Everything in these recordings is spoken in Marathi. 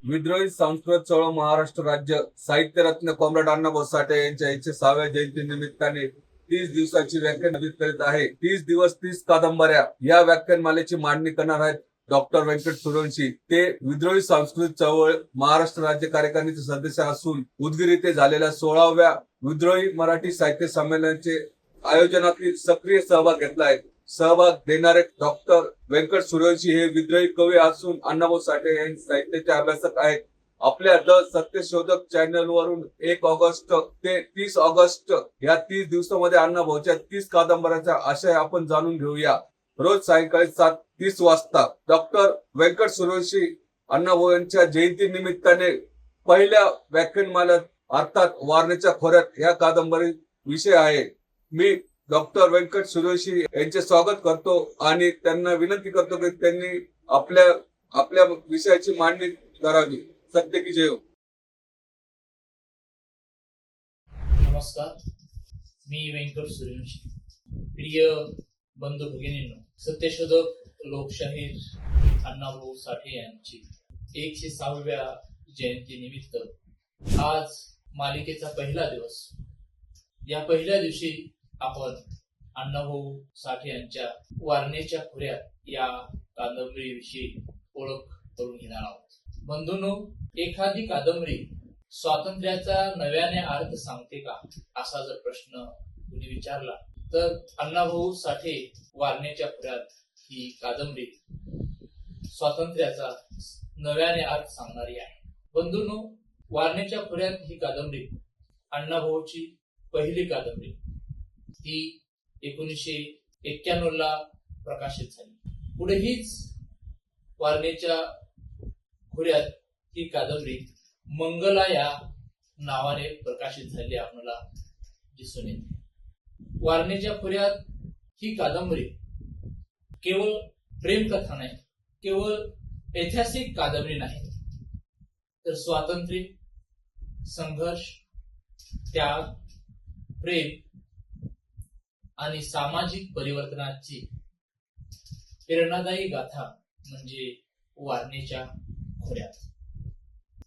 विद्रोही संस्कृत चळवळ महाराष्ट्र राज्य साहित्यरत्न कॉम्रेड अण्णाभाऊ साठे यांच्या 106व्या जयंती निमित्ताने 30 दिवसाची व्याख्यान आयोजित करीत आहे. 30 दिवस 30 कादंबऱ्या या व्याख्यानमालेची मांडणी करणार आहेत डॉक्टर व्यंकट सूर्यवंशी. ते विद्रोही सांस्कृतिक चळवळ महाराष्ट्र राज्य कार्यकारिणीचे सदस्य असून उदगीर येथे झालेल्या 16व्या विद्रोही मराठी साहित्य संमेलनाचे आयोजनातील सक्रिय सहभाग घेतला आहे. सहभाग देणारे डॉक्टर व्यंकट सूर्यवंशी हे विद्रोही कवी असून अण्णाभाऊ साठे यांचे साहित्याचे अभ्यासक आहेत. आपल्या द सत्यशोधक चॅनल वरून 1 ऑगस्ट ते 30 ऑगस्ट या 30 दिवसामध्ये अण्णाभाऊच्या 30 कादंबऱ्यांचा आशय आपण जाणून घेऊया. रोज सायंकाळी 7:30 वाजता डॉक्टर व्यंकट सूर्यवंशी अण्णाभाऊ यांच्या जयंती निमित्ताने पहिल्या व्याख्यानमालेत अर्थात वारणेच्या खोऱ्यात या कादंबरी विषय आहे. मी डॉक्टर व्यंकट सूर्यवंशी यांचे स्वागत करतो आणि त्यांना विनंती करतो की त्यांनी आपल्या विषयाची मांडणी करावी. सत्य की जय हो. नमस्कार, मी व्यंकट सूर्यवंशी. प्रिय बंधू भगिनींनो, सत्यशोधक लोकशाहीर अण्णाभाऊ साठे यांची 106व्या जयंती निमित्त आज मालिकेचा पहिला दिवस. या पहिल्या दिवशी आपण अण्णाभाऊ साठे यांच्या वारणेच्या खोऱ्यात या कादंबरीविषयी ओळख करून घेणार आहोत. बंधूंनो, एखादी कादंबरी स्वातंत्र्याचा नव्याने अर्थ सांगते का, असा जर प्रश्न कुणी विचारला तर अण्णाभाऊ साठे वारणेच्या खोऱ्यात ही कादंबरी स्वातंत्र्याचा नव्याने अर्थ सांगणारी आहे. बंधूंनो, वारणेच्या खोऱ्यात ही कादंबरी अण्णाभाऊची पहिली कादंबरी. ती 1991 ला प्रकाशित झाली. पुढे हीच वारणेच्या खोऱ्यात ही कादंबरी मंगला या नावाने प्रकाशित झाली आपल्याला दिसून येते. वारणेच्या खोऱ्यात ही कादंबरी केवळ प्रेमकथा नाही, केवळ ऐतिहासिक कादंबरी नाही, तर स्वातंत्र्य, संघर्ष, त्याग, प्रेम आणि सामाजिक परिवर्तनाची प्रेरणादायी गाथा म्हणजे वारणेच्या खोऱ्यात.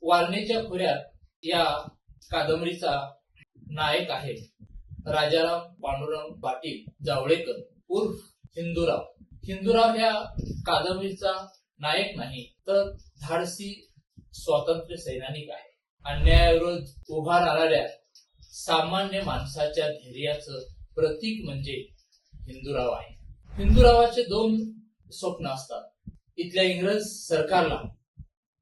वारणेच्या खोऱ्यात या कादंबरीचा नायक आहे राजाराम पांडुरंग पाटील जावळेकर उर्फ हिंदूराव. हिंदूराव या कादंबरीचा नायक नाही, तर धाडसी स्वातंत्र्य सैनिक आहे. अन्यायाविरोध उभा राहणाऱ्या सामान्य माणसाच्या धैर्याचं प्रतीक म्हणजे हिंदूराव आहे. हिंदूरावाचे 2 स्वप्न असतात. इथल्या इंग्रज सरकारला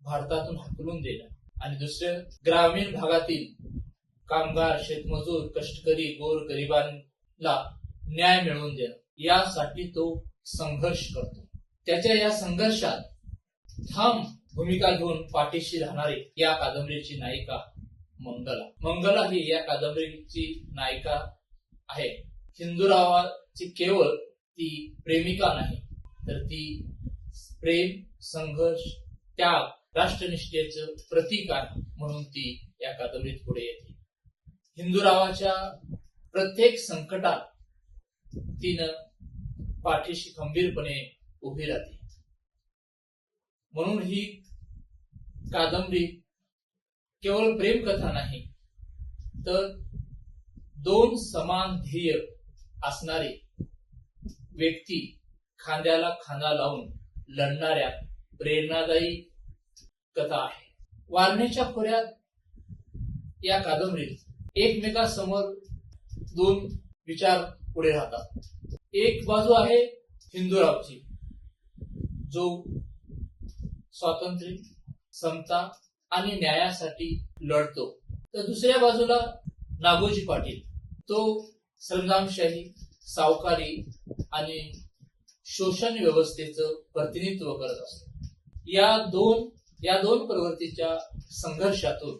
भारतातून हाकलून देणं आणि दुसरे ग्रामीण भागातील कामगार, शेतमजूर, कष्टकरी, गोरगरिबांना न्याय मिळवून देणं. यासाठी तो संघर्ष करतो. त्याच्या या संघर्षात ठाम भूमिका घेऊन पाठीशी राहणारी या कादंबरीची नायिका मंगला. मंगला ही या कादंबरीची नायिका आहे. हिंदूरावाची केवळ ती प्रेमिका नाही, तर ती प्रेम, संघर्ष, त्याग, राष्ट्रनिष्ठेचं प्रतीक आहे म्हणून ती या कादंबरीत पुढे येते. हिंदूरावाच्या प्रत्येक संकटात तिनं पाठीशी खंबीरपणे उभी राहते. म्हणून ही कादंबरी केवळ प्रेमकथा नाही, तर 2 समान ध्येय असणारी व्यक्ती खांद्याला खांदा लावून लढणाऱ्या प्रेरणादायी कथा आहे. वारणेच्या खोऱ्यात या कादंबरीत एकमेकांसमोर 2 विचार पुढे राहतात. एक बाजू आहे हिंदूरावची, जो स्वातंत्र्य, समता आणि न्यायासाठी लढतो, तर दुसऱ्या बाजूला नागोजी पाटील, तो संग्रामशाही, सावकारी आणि शोषण व्यवस्थेचं प्रतिनिधित्व करत असतो. या दोन प्रवृत्तीच्या संघर्षातून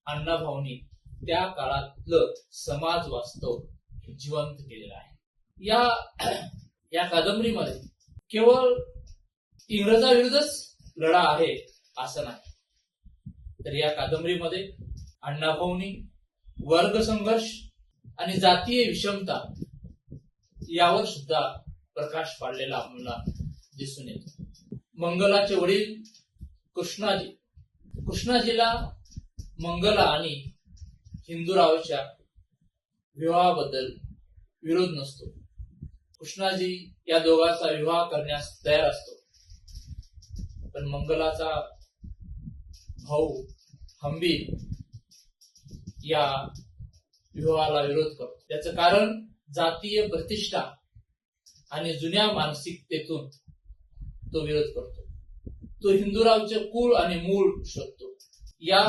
अण्णाभाऊंनी त्या काळातलं समाज वास्तव जिवंत केलेलं आहे. या कादंबरीमध्ये केवळ इंग्रजाविरुद्धच लढा आहे असं नाही, तर या कादंबरीमध्ये अण्णाभाऊंनी वर्ग संघर्ष आणि जातीय विषमता यावर सुद्धा प्रकाश पाडलेला आपल्याला दिसून येतो. मंगलाचे वडील कृष्णाजी कृष्णाजीला मंगला आणि हिंदूरावच्या विवाहाबद्दल विरोध नसतो. कृष्णाजी या दोघांचा विवाह करण्यास तयार असतो. पण मंगलाचा भाऊ हंबीर या विवाहाला विरोध करतो. त्याचं कारण जातीय प्रतिष्ठा आणि जुन्या मानसिकतेतून तो विरोध करतो. तो हिंदूरावचे कुळ आणि मूळ शोधतो. या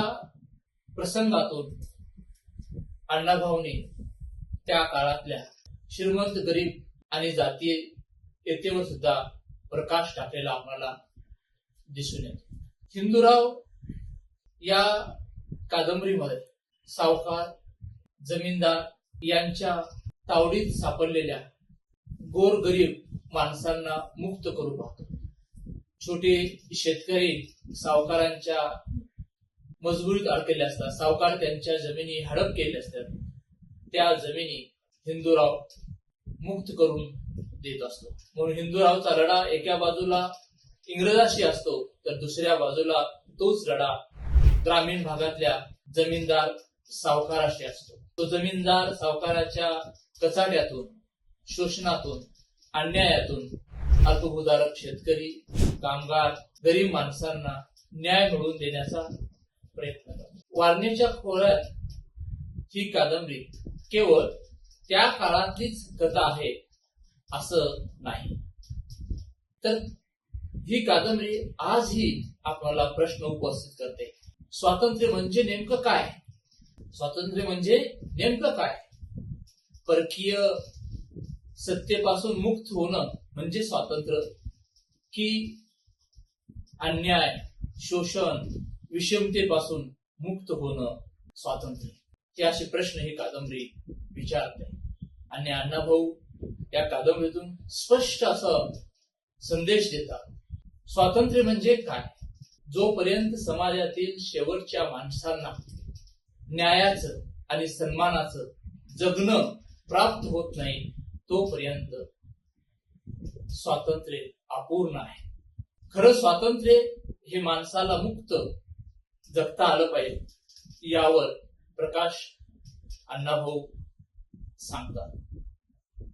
प्रसंगातून अण्णाभाऊने त्या काळातल्या श्रीमंत गरीब आणि जातीयतेवर सुद्धा प्रकाश टाकलेला आम्हाला दिसून येतो. हिंदूराव या कादंबरीमध्ये सावकार, जमीनदार यांच्या तावडीत सापडलेल्या गोरगरीब माणसांना मुक्त करू पाहतो. छोटे शेतकरी सावकारांच्या मजबुरीत अडकलेले असतात. सावकार त्यांच्या जमिनी हडप केलेल्या असतात. त्या जमिनी हिंदूराव मुक्त करून देत असतो. म्हणून हिंदूरावचा लढा एका बाजूला इंग्रजाशी असतो, तर दुसऱ्या बाजूला तोच लढा ग्रामीण भागातल्या जमीनदार सावकाराशी असतो. तो जमीनदार सावकाराच्या कचाट्यातून, शोषणातून, अन्यायातून अल्पभूधारक शेतकरी, कामगार, गरीब माणसांना न्याय मिळवून देण्याचा प्रयत्न करतो. वारणेच्या खोऱ्यात ही कादंबरी केवळ त्या काळातलीच कथा आहे असं नाही, तर ही कादंबरी आजही आपल्याला प्रश्न उपस्थित करते. स्वातंत्र्य म्हणजे नेमकं काय? स्वातंत्र्य म्हणजे नेमकं काय? परकीय सत्तेपासून मुक्त होणं म्हणजे स्वातंत्र्य, की अन्याय, शोषण, विषमतेपासून मुक्त होणं स्वातंत्र्य? हे असे प्रश्न ही कादंबरी विचारते. आणि अण्णाभाऊ या कादंबरीतून स्पष्ट असा संदेश देतात. स्वातंत्र्य म्हणजे काय? जोपर्यंत समाजातील शेवटच्या माणसांना न्यायाचं आणि सन्मानाचं जगणं प्राप्त होत नाही, तोपर्यंत स्वातंत्र्य अपूर्ण आहे. खरं स्वातंत्र्य हे माणसाला मुक्त जगता आलं पाहिजे, यावर प्रकाश अण्णाभाऊ सांगतात.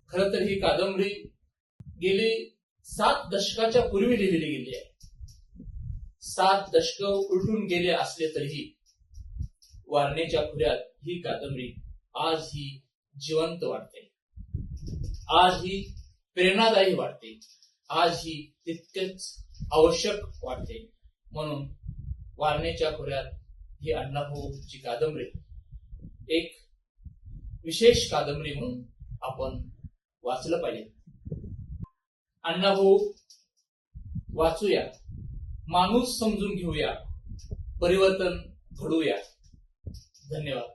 खरं तर ही कादंबरी गेली 7 दशकाच्या पूर्वी लिहिली गेली आहे. 7 दशक उलटून गेले असले तरीही वारणेच्या खोऱ्यात ही कादंबरी आजही जिवंत वाटते, आजही प्रेरणादायी वाटते, आजही तितकेच आवश्यक वाटते. म्हणून वारणेच्या खोऱ्यात ही अण्णाभाऊची कादंबरी एक विशेष कादंबरी म्हणून आपण वाचलं पाहिजे. अण्णाभाऊ वाचूया, माणूस समजून घेऊया, परिवर्तन घडूया. धन्यवाद.